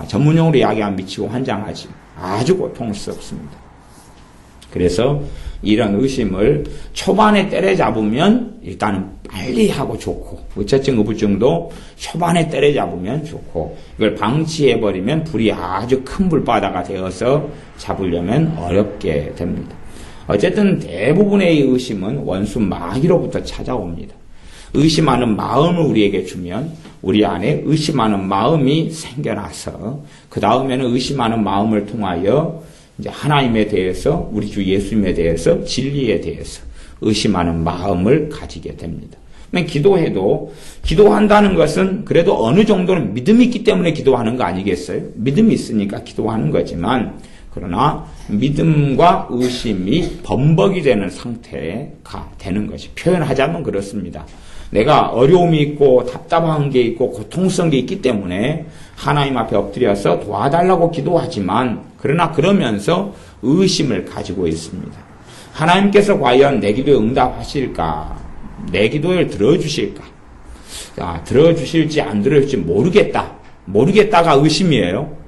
전문용어로 이야기하면 미치고 환장하지 아주 고통스럽습니다. 그래서 이런 의심을 초반에 때려잡으면 일단은 빨리 하고 좋고 의처증, 의부증도 초반에 때려잡으면 좋고 이걸 방치해버리면 불이 아주 큰 불바다가 되어서 잡으려면 어렵게 됩니다. 어쨌든 대부분의 의심은 원수 마귀로부터 찾아옵니다. 의심하는 마음을 우리에게 주면 우리 안에 의심하는 마음이 생겨나서 그 다음에는 의심하는 마음을 통하여 이제 하나님에 대해서 우리 주 예수님에 대해서 진리에 대해서 의심하는 마음을 가지게 됩니다. 기도한다는 것은 그래도 어느 정도는 믿음이 있기 때문에 기도하는 거 아니겠어요? 믿음이 있으니까 기도하는 거지만 그러나 믿음과 의심이 범벅이 되는 상태가 되는 것이 표현하자면 그렇습니다. 내가 어려움이 있고 답답한 게 있고 고통스러운 게 있기 때문에 하나님 앞에 엎드려서 도와달라고 기도하지만 그러나 그러면서 의심을 가지고 있습니다. 하나님께서 과연 내 기도에 응답하실까? 내 기도를 들어주실까? 들어주실지 안 들어주실지 모르겠다가 의심이에요.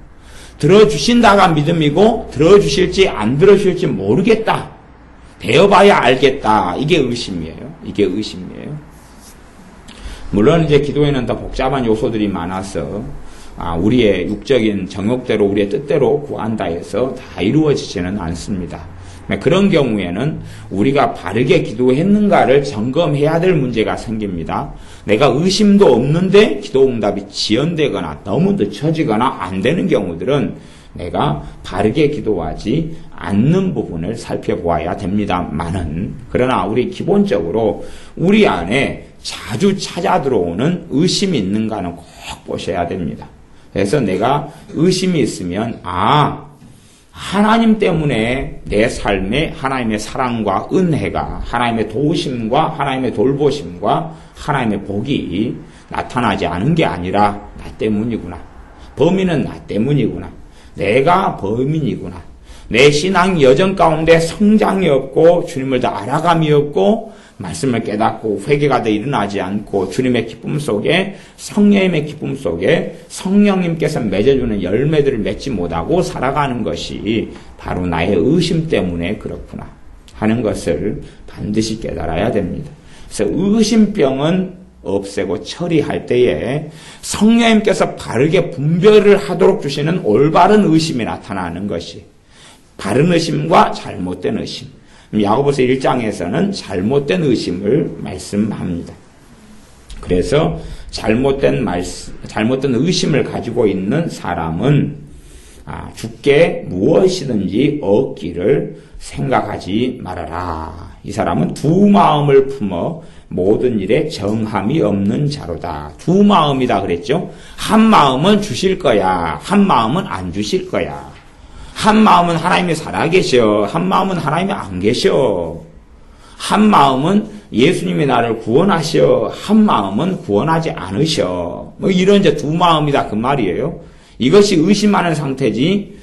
들어주신다가 믿음이고 들어주실지 안 들어주실지 모르겠다. 되어봐야 알겠다. 이게 의심이에요. 물론 이제 기도에는 더 복잡한 요소들이 많아서 우리의 육적인 정욕대로 우리의 뜻대로 구한다 해서 다 이루어지지는 않습니다. 그런 경우에는 우리가 바르게 기도했는가를 점검해야 될 문제가 생깁니다. 내가 의심도 없는데 기도응답이 지연되거나 너무 늦춰지거나 안 되는 경우들은 내가 바르게 기도하지 않는 부분을 살펴보아야 됩니다만은, 그러나 우리 기본적으로 우리 안에 자주 찾아 들어오는 의심이 있는가는 꼭 보셔야 됩니다. 그래서 내가 의심이 있으면 하나님 때문에 내 삶에 하나님의 사랑과 은혜가, 하나님의 도우심과 하나님의 돌보심과 하나님의 복이 나타나지 않은 게 아니라 나 때문이구나. 범인은 나 때문이구나. 내가 범인이구나. 내 신앙 여정 가운데 성장이 없고 주님을 더 알아감이 없고 말씀을 깨닫고 회개가 더 일어나지 않고 주님의 기쁨 속에, 성령님의 기쁨 속에 성령님께서 맺어주는 열매들을 맺지 못하고 살아가는 것이 바로 나의 의심 때문에 그렇구나 하는 것을 반드시 깨달아야 됩니다. 그래서 의심병은 없애고 처리할 때에 성령님께서 바르게 분별을 하도록 주시는 올바른 의심이 나타나는 것이 바른 의심과 잘못된 의심. 야고보서 1장에서는 잘못된 의심을 말씀합니다. 그래서 잘못된 의심을 가지고 있는 사람은 주께 무엇이든지 얻기를 생각하지 말아라. 이 사람은 두 마음을 품어 모든 일에 정함이 없는 자로다. 두 마음이다 그랬죠? 한 마음은 주실 거야. 한 마음은 안 주실 거야. 한 마음은 하나님이 살아계셔. 한 마음은 하나님이 안 계셔. 한 마음은 예수님이 나를 구원하셔. 한 마음은 구원하지 않으셔. 이런 이제 두 마음이다 그 말이에요. 이것이 의심하는 상태지.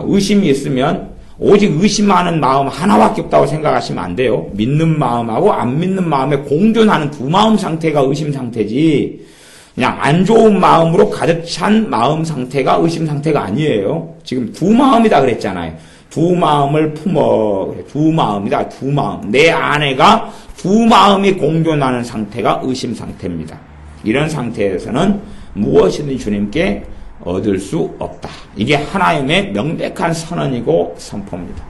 의심이 있으면 오직 의심하는 마음 하나밖에 없다고 생각하시면 안 돼요. 믿는 마음하고 안 믿는 마음에 공존하는 두 마음 상태가 의심 상태지, 그냥 안 좋은 마음으로 가득 찬 마음 상태가 의심 상태가 아니에요. 지금 두 마음이다 그랬잖아요. 두 마음을 품어. 두 마음이다. 두 마음. 내 안에가 두 마음이 공존하는 상태가 의심 상태입니다. 이런 상태에서는 무엇이든 주님께 얻을 수 없다. 이게 하나님의 명백한 선언이고 선포입니다.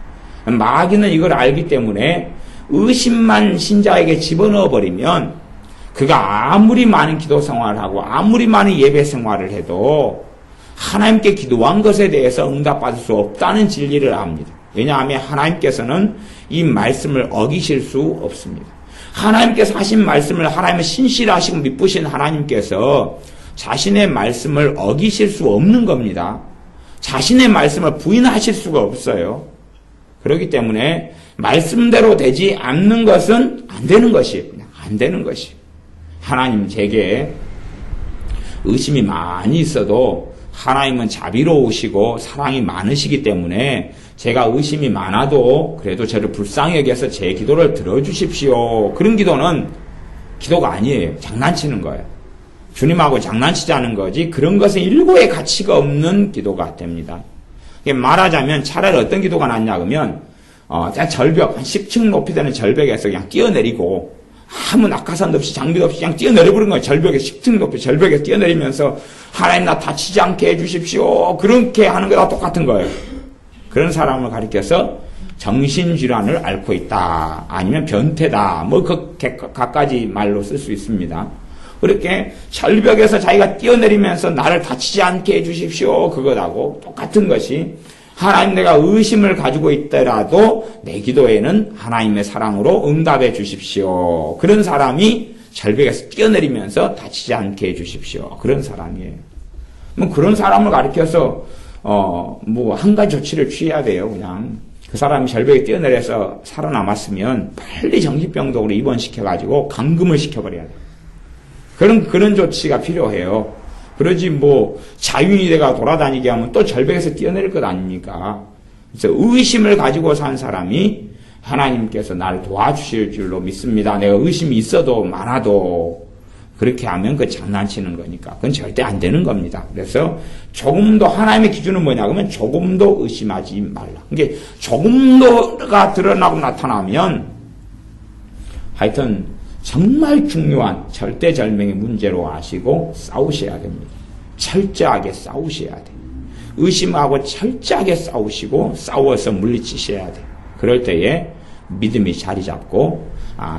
마귀는 이걸 알기 때문에 의심만 신자에게 집어넣어 버리면 그가 아무리 많은 기도 생활을 하고 아무리 많은 예배 생활을 해도 하나님께 기도한 것에 대해서 응답받을 수 없다는 진리를 압니다. 왜냐하면 하나님께서는 이 말씀을 어기실 수 없습니다. 하나님께서 하신 말씀을, 하나님의 신실하시고 미쁘신 하나님께서 자신의 말씀을 어기실 수 없는 겁니다. 자신의 말씀을 부인하실 수가 없어요. 그렇기 때문에 말씀대로 되지 않는 것은 안 되는 것이에요. 그냥 안 되는 것이에요. 하나님 제게 의심이 많이 있어도 하나님은 자비로우시고 사랑이 많으시기 때문에 제가 의심이 많아도 그래도 저를 불쌍히 여겨서 제 기도를 들어주십시오. 그런 기도는 기도가 아니에요. 장난치는 거예요. 주님하고 장난치자는 거지 그런 것은 일고의 가치가 없는 기도가 됩니다. 말하자면 차라리 어떤 기도가 낫냐 그러면 절벽 한 10층 높이 되는 절벽에서 그냥 뛰어내리고 아무 낙하산도 없이 장비도 없이 그냥 뛰어내려버린 거예요. 절벽에 10층 높이 절벽에 뛰어내리면서 하나님 나 다치지 않게 해주십시오. 그렇게 하는 거랑 똑같은 거예요. 그런 사람을 가리켜서 정신질환을 앓고 있다. 아니면 변태다. 각가지 말로 쓸 수 있습니다. 그렇게 절벽에서 자기가 뛰어내리면서 나를 다치지 않게 해주십시오. 그것하고 똑같은 것이 하나님 내가 의심을 가지고 있더라도 내 기도에는 하나님의 사랑으로 응답해 주십시오. 그런 사람이 절벽에서 뛰어내리면서 다치지 않게 해 주십시오. 그런 사람이에요. 그런 사람을 가리켜서 한 가지 조치를 취해야 돼요. 그냥 그 사람이 절벽에 뛰어내려서 살아남았으면 빨리 정신병동으로 입원시켜가지고 감금을 시켜버려야 돼요. 그런 조치가 필요해요. 그러지 자유인이 돼가 돌아다니게 하면 또 절벽에서 뛰어내릴 것 아닙니까? 그래서 의심을 가지고 산 사람이 하나님께서 나를 도와주실 줄로 믿습니다. 내가 의심이 있어도 많아도 그렇게 하면 그 장난치는 거니까. 그건 절대 안 되는 겁니다. 그래서 조금도 하나님의 기준은 뭐냐 그러면 조금도 의심하지 말라. 이게 조금도가 드러나고 나타나면 하여튼 정말 중요한 절대절명의 문제로 아시고 싸우셔야 됩니다. 철저하게 싸우셔야 돼요. 의심하고 철저하게 싸우시고 싸워서 물리치셔야 돼요. 그럴 때에 믿음이 자리 잡고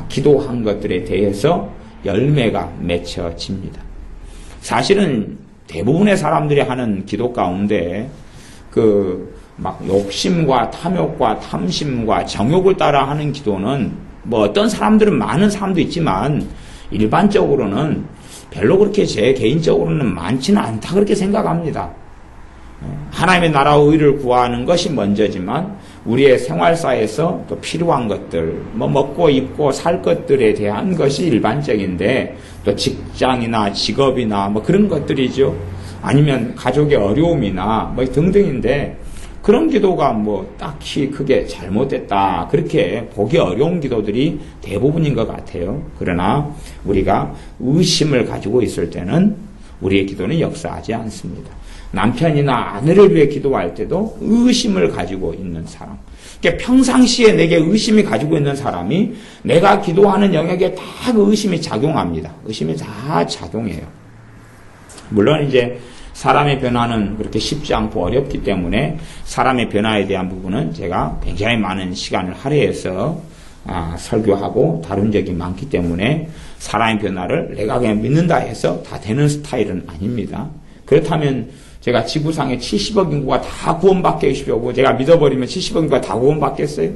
기도한 것들에 대해서 열매가 맺혀집니다. 사실은 대부분의 사람들이 하는 기도 가운데 막 욕심과 탐욕과 탐심과 정욕을 따라 하는 기도는 뭐 어떤 사람들은 많은 사람도 있지만 일반적으로는 별로 그렇게 제 개인적으로는 많지는 않다 그렇게 생각합니다. 하나님의 나라와 의를 구하는 것이 먼저지만 우리의 생활사에서 또 필요한 것들, 뭐 먹고 입고 살 것들에 대한 것이 일반적인데 또 직장이나 직업이나 뭐 그런 것들이죠. 아니면 가족의 어려움이나 뭐 등등인데 그런 기도가 뭐 딱히 크게 잘못됐다 그렇게 보기 어려운 기도들이 대부분인 것 같아요. 그러나 우리가 의심을 가지고 있을 때는 우리의 기도는 역사하지 않습니다. 남편이나 아내를 위해 기도할 때도 의심을 가지고 있는 사람. 그러니까 평상시에 내게 의심이 가지고 있는 사람이 내가 기도하는 영역에 다 그 의심이 작용합니다. 의심이 다 작용해요. 물론 이제 사람의 변화는 그렇게 쉽지 않고 어렵기 때문에 사람의 변화에 대한 부분은 제가 굉장히 많은 시간을 할애해서 설교하고 다룬 적이 많기 때문에 사람의 변화를 내가 그냥 믿는다 해서 다 되는 스타일은 아닙니다. 그렇다면 제가 지구상에 70억 인구가 다 구원받게 해주려고 제가 믿어버리면 70억 인구가 다 구원받겠어요?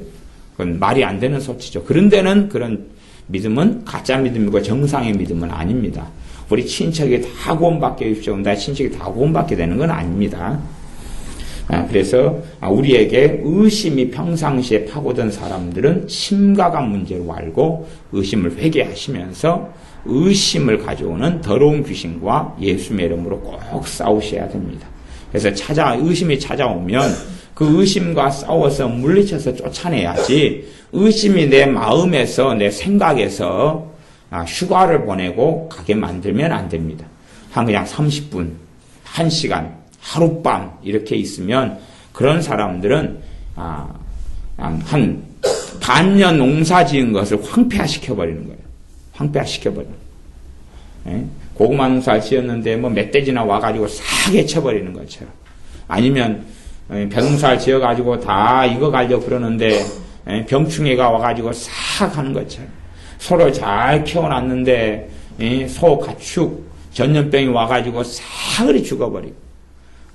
그건 말이 안 되는 소치죠. 그런 데는 그런 믿음은 가짜 믿음이고 정상의 믿음은 아닙니다. 우리 친척이 다 구원받게 해주십시오. 나 친척이 다 구원받게 되는 건 아닙니다. 그래서 우리에게 의심이 평상시에 파고든 사람들은 심각한 문제로 알고 의심을 회개하시면서 의심을 가져오는 더러운 귀신과 예수님의 이름으로 꼭 싸우셔야 됩니다. 그래서 의심이 찾아오면 그 의심과 싸워서 물리쳐서 쫓아내야지 의심이 내 마음에서 내 생각에서 휴가를 보내고 가게 만들면 안 됩니다. 그냥 30분, 1시간, 하룻밤 이렇게 있으면 그런 사람들은 한 반년 농사 지은 것을 황폐화시켜버리는 거예요. 황폐화시켜버리는 거예요. 고구마 농사를 지었는데 뭐 멧돼지나 와가지고 싹 해쳐버리는 것처럼. 아니면 벼농사를 지어가지고 다 익어가려고 그러는데 병충해가 와가지고 싹 하는 것처럼. 소를 잘 키워놨는데 소, 가축, 전염병이 와가지고 싹을 죽어버리고.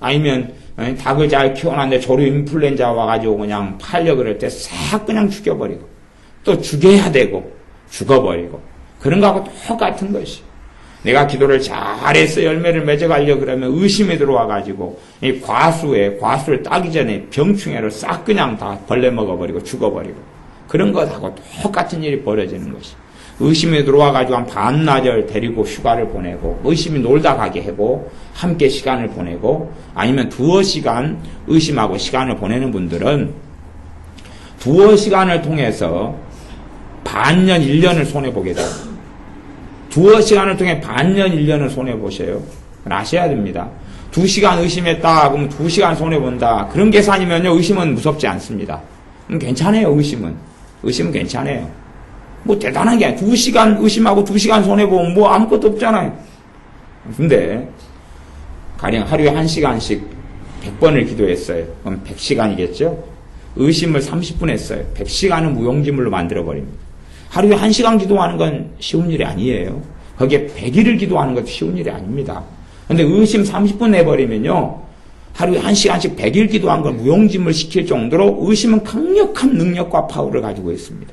아니면 닭을 잘 키워놨는데 조류 인플루엔자 와가지고 그냥 팔려 그럴 때 싹 그냥 죽여버리고. 또 죽여야 되고 죽어버리고. 그런 거하고 똑같은 것이. 내가 기도를 잘해서 열매를 맺어가려고 그러면 의심이 들어와가지고 이 과수를 따기 전에 병충해로 싹 그냥 다 벌레 먹어버리고 죽어버리고. 그런 것하고 똑같은 일이 벌어지는 것이. 의심이 들어와가지고 한 반나절 데리고 휴가를 보내고 의심이 놀다 가게 하고 함께 시간을 보내고 아니면 두어 시간 의심하고 시간을 보내는 분들은 두어 시간을 통해서 반년, 1년을 손해보게 돼요. 두어 시간을 통해 반년, 1년을 손해보셔요. 아셔야 됩니다. 2시간 의심했다 그러면 2시간 손해본다. 그런 계산이면요 의심은 무섭지 않습니다. 괜찮아요. 의심은 괜찮아요. 뭐 대단한 게 아니에요. 2시간 의심하고 2시간 손해보면 뭐 아무것도 없잖아요. 근데 가령 하루에 1시간씩 100번을 기도했어요. 그럼 100시간이겠죠? 의심을 30분 했어요. 100시간은 무용지물로 만들어버립니다. 하루에 1시간 기도하는 건 쉬운 일이 아니에요. 거기에 100일을 기도하는 것도 쉬운 일이 아닙니다. 근데 의심 30분 내버리면요. 하루에 1시간씩 100일 기도한 걸 무용지물 시킬 정도로 의심은 강력한 능력과 파워를 가지고 있습니다.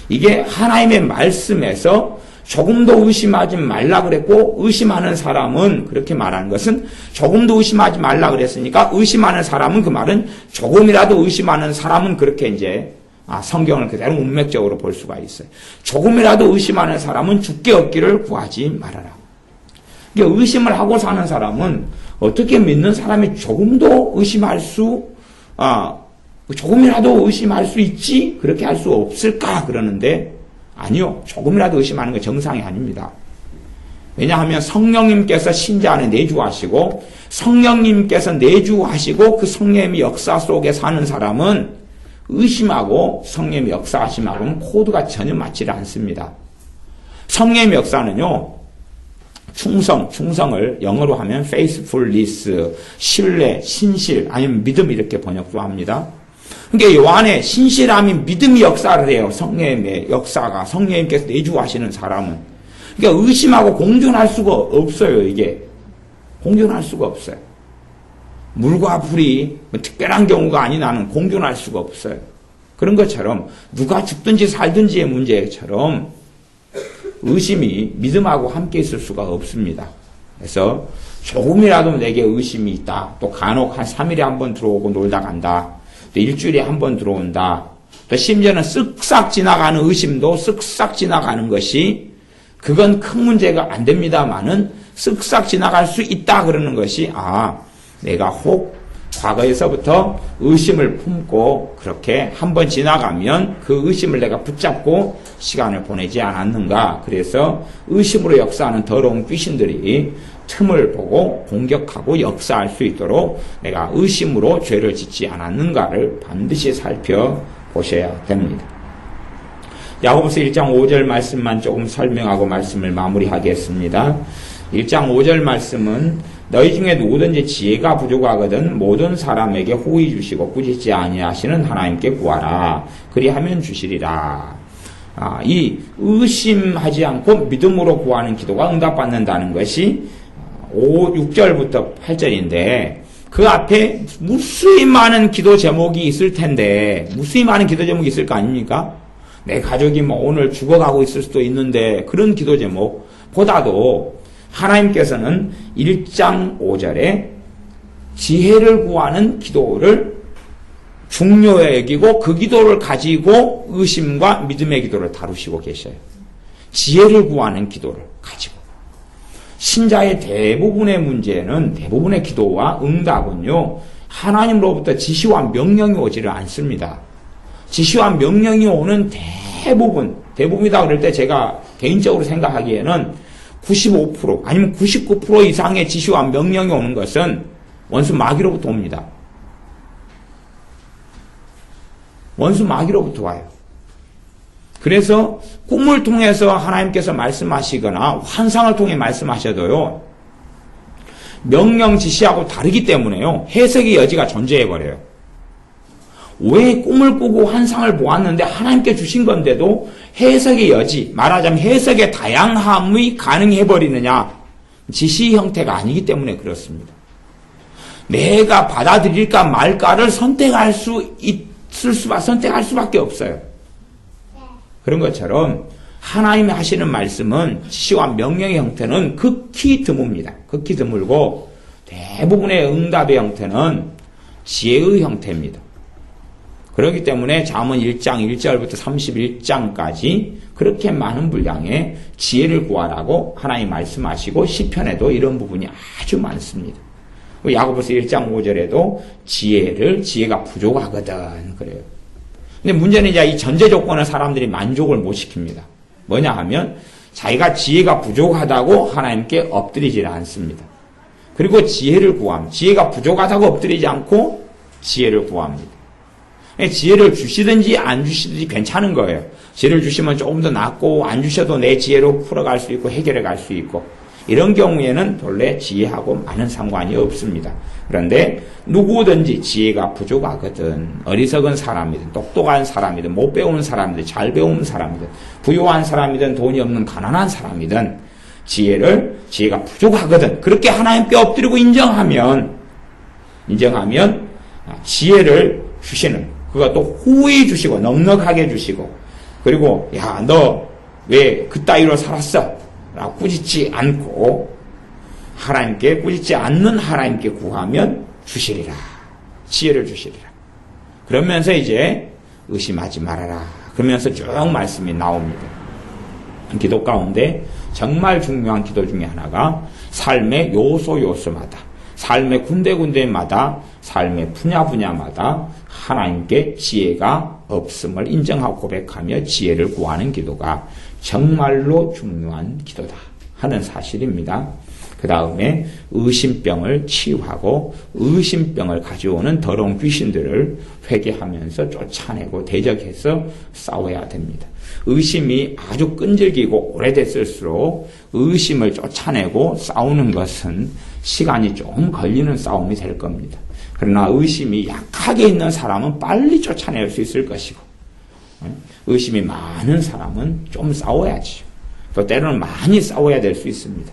이게 하나님의 말씀에서 조금도 의심하지 말라 그랬고 의심하는 사람은 그렇게 말하는 것은 조금도 의심하지 말라 그랬으니까 의심하는 사람은 그 말은 조금이라도 의심하는 사람은 그렇게 이제 성경을 그대로 문맥적으로 볼 수가 있어요. 조금이라도 의심하는 사람은 주께 얻기를 구하지 말아라. 그러니까 의심을 하고 사는 사람은 어떻게 믿는 사람이 조금도 조금이라도 의심할 수 있지? 그렇게 할 수 없을까? 그러는데 아니요. 조금이라도 의심하는 건 정상이 아닙니다. 왜냐하면 성령님께서 신자 안에 내주하시고 성령님께서 내주하시고 그 성령님의 역사 속에 사는 사람은 의심하고 성령님의 역사하심하고는 코드가 전혀 맞지를 않습니다. 성령님의 역사는요. 충성을 영어로 하면 faithfulness, 신뢰, 신실 아니면 믿음 이렇게 번역도 합니다. 그러니까 요 안에 신실함이 믿음이 역사를 해요. 성령님의 역사가 성령님께서 내주하시는 사람은. 그러니까 의심하고 공존할 수가 없어요. 이게 공존할 수가 없어요. 물과 불이 특별한 경우가 아니라는 공존할 수가 없어요. 그런 것처럼 누가 죽든지 살든지의 문제처럼 의심이 믿음하고 함께 있을 수가 없습니다. 그래서 조금이라도 내게 의심이 있다. 또 간혹 한 3일에 한 번 들어오고 놀다 간다. 또 일주일에 한 번 들어온다. 또 심지어는 쓱싹 지나가는 의심도 쓱싹 지나가는 것이 그건 큰 문제가 안 됩니다만은 쓱싹 지나갈 수 있다 그러는 것이 내가 혹 과거에서부터 의심을 품고 그렇게 한번 지나가면 그 의심을 내가 붙잡고 시간을 보내지 않았는가. 그래서 의심으로 역사하는 더러운 귀신들이 틈을 보고 공격하고 역사할 수 있도록 내가 의심으로 죄를 짓지 않았는가를 반드시 살펴보셔야 됩니다. 야고보서 1장 5절 말씀만 조금 설명하고 말씀을 마무리하겠습니다. 1장 5절 말씀은 너희 중에 누구든지 지혜가 부족하거든 모든 사람에게 호의 주시고 꾸짖지 아니하시는 하나님께 구하라. 그리하면 주시리라. 이 의심하지 않고 믿음으로 구하는 기도가 응답받는다는 것이 6절부터 8절인데 그 앞에 무수히 많은 기도 제목이 있을 텐데 무수히 많은 기도 제목이 있을 거 아닙니까? 내 가족이 오늘 죽어가고 있을 수도 있는데 그런 기도 제목보다도 하나님께서는 1장 5절에 지혜를 구하는 기도를 중요히 여기고 그 기도를 가지고 의심과 믿음의 기도를 다루시고 계셔요. 지혜를 구하는 기도를 가지고. 신자의 대부분의 문제는 대부분의 기도와 응답은요. 하나님으로부터 지시와 명령이 오지를 않습니다. 지시와 명령이 오는 대부분이다 그럴 때 제가 개인적으로 생각하기에는 95% 아니면 99% 이상의 지시와 명령이 오는 것은 원수 마귀로부터 옵니다. 원수 마귀로부터 와요. 그래서 꿈을 통해서 하나님께서 말씀하시거나 환상을 통해 말씀하셔도요. 명령 지시하고 다르기 때문에요. 해석의 여지가 존재해버려요. 왜 꿈을 꾸고 환상을 보았는데 하나님께 주신 건데도 해석의 여지, 말하자면 해석의 다양함이 가능해버리느냐? 지시 형태가 아니기 때문에 그렇습니다. 내가 받아들일까 말까를 선택할 수밖에 없어요. 그런 것처럼 하나님이 하시는 말씀은 지시와 명령의 형태는 극히 드뭅니다. 극히 드물고 대부분의 응답의 형태는 지혜의 형태입니다. 그렇기 때문에 잠언 1장 1절부터 31장까지 그렇게 많은 분량의 지혜를 구하라고 하나님 말씀하시고 시편에도 이런 부분이 아주 많습니다. 야고보서 1장 5절에도 지혜가 부족하거든 그래요. 근데 문제는 이제 이 전제 조건을 사람들이 만족을 못 시킵니다. 뭐냐 하면 자기가 지혜가 부족하다고 하나님께 엎드리지 않습니다. 그리고 지혜를 구합니다. 지혜가 부족하다고 엎드리지 않고 지혜를 구합니다. 지혜를 주시든지 안 주시든지 괜찮은 거예요. 지혜를 주시면 조금 더 낫고 안 주셔도 내 지혜로 풀어갈 수 있고 해결해 갈 수 있고 이런 경우에는 본래 지혜하고 많은 상관이 없습니다. 그런데 누구든지 지혜가 부족하거든 어리석은 사람이든 똑똑한 사람이든 못 배운 사람이든 잘 배운 사람이든 부유한 사람이든 돈이 없는 가난한 사람이든 지혜가 부족하거든 그렇게 하나님께 엎드리고 인정하면 지혜를 주시는 그가 또 후히 주시고 넉넉하게 주시고 그리고 너 왜 그따위로 살았어? 라고 꾸짖지 않고 꾸짖지 않는 하나님께 구하면 주시리라. 지혜를 주시리라. 그러면서 이제 의심하지 말아라. 그러면서 쭉 말씀이 나옵니다. 기도 가운데 정말 중요한 기도 중에 하나가 삶의 요소마다 삶의 군데군데마다 삶의 분야마다 하나님께 지혜가 없음을 인정하고 고백하며 지혜를 구하는 기도가 정말로 중요한 기도다 하는 사실입니다. 그 다음에 의심병을 치유하고 의심병을 가져오는 더러운 귀신들을 회개하면서 쫓아내고 대적해서 싸워야 됩니다. 의심이 아주 끈질기고 오래됐을수록 의심을 쫓아내고 싸우는 것은 시간이 좀 걸리는 싸움이 될 겁니다. 그러나 의심이 약하게 있는 사람은 빨리 쫓아낼 수 있을 것이고, 의심이 많은 사람은 좀 싸워야지. 또 때로는 많이 싸워야 될 수 있습니다.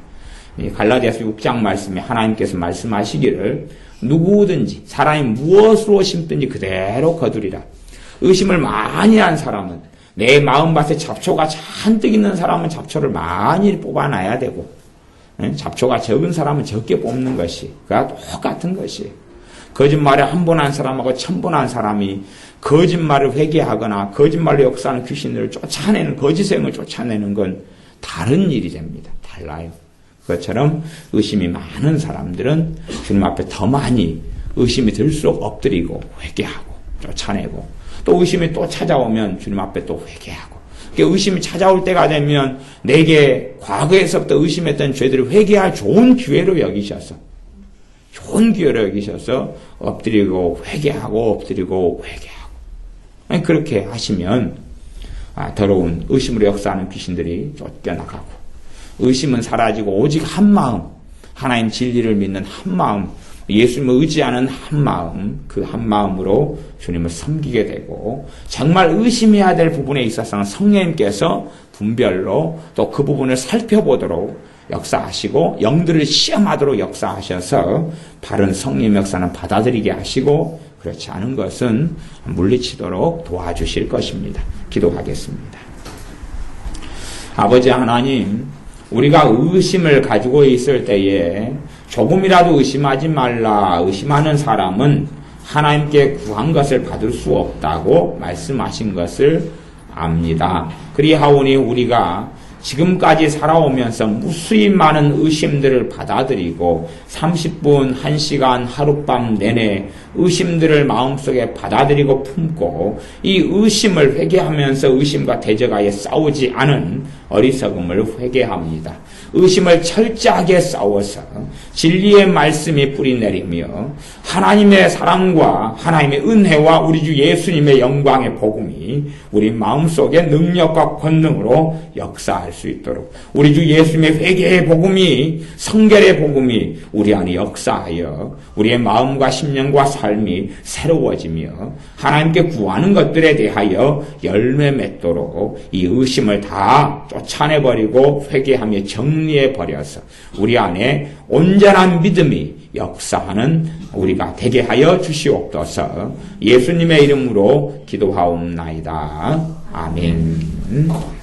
갈라디아서 6장 말씀에 하나님께서 말씀하시기를 누구든지 사람이 무엇으로 심든지 그대로 거두리라. 의심을 많이 한 사람은, 내 마음밭에 잡초가 잔뜩 있는 사람은 잡초를 많이 뽑아놔야 되고, 잡초가 적은 사람은 적게 뽑는 것이 그와 똑같은 것이에요. 거짓말에 한 번 한 사람하고 1000번 한 사람이 거짓말을 회개하거나 거짓말로 역사하는 귀신들을 쫓아내는, 거짓행을 쫓아내는 건 다른 일이 됩니다. 달라요. 그것처럼 의심이 많은 사람들은 주님 앞에 더 많이 의심이 들수록 엎드리고 회개하고 쫓아내고, 또 의심이 또 찾아오면 주님 앞에 또 회개하고, 의심이 찾아올 때가 되면 내게 과거에서부터 의심했던 죄들을 회개할 좋은 기회로 여기셔서 엎드리고 회개하고 엎드리고 회개하고, 그렇게 하시면 더러운 의심으로 역사하는 귀신들이 쫓겨나가고, 의심은 사라지고 오직 한 마음, 하나님 진리를 믿는 한 마음, 예수님을 의지하는 한 마음, 그 한 마음으로 주님을 섬기게 되고, 정말 의심해야 될 부분에 있어서는 성령님께서 분별로 또 그 부분을 살펴보도록 역사하시고, 영들을 시험하도록 역사하셔서 바른 성령 역사는 받아들이게 하시고, 그렇지 않은 것은 물리치도록 도와주실 것입니다. 기도하겠습니다. 아버지 하나님, 우리가 의심을 가지고 있을 때에 조금이라도 의심하지 말라. 의심하는 사람은 하나님께 구한 것을 받을 수 없다고 말씀하신 것을 압니다. 그리하오니 우리가 지금까지 살아오면서 무수히 많은 의심들을 받아들이고 30분, 1시간, 하룻밤 내내 의심들을 마음속에 받아들이고 품고, 이 의심을 회개하면서 의심과 대적하여 싸우지 않은 어리석음을 회개합니다. 의심을 철저하게 싸워서 진리의 말씀이 뿌리내리며 하나님의 사랑과 하나님의 은혜와 우리 주 예수님의 영광의 복음이 우리 마음속에 능력과 권능으로 역사할 수 있도록, 우리 주 예수님의 회개의 복음이, 성결의 복음이 우리 안에 역사하여 우리의 마음과 심령과 삶이 새로워지며 하나님께 구하는 것들에 대하여 열매 맺도록 이 의심을 다 쫓아내버리고 회개하며 정리해버려서 우리 안에 온전한 믿음이 역사하는 우리가 되게 하여 주시옵소서. 예수님의 이름으로 기도하옵나이다. 아멘.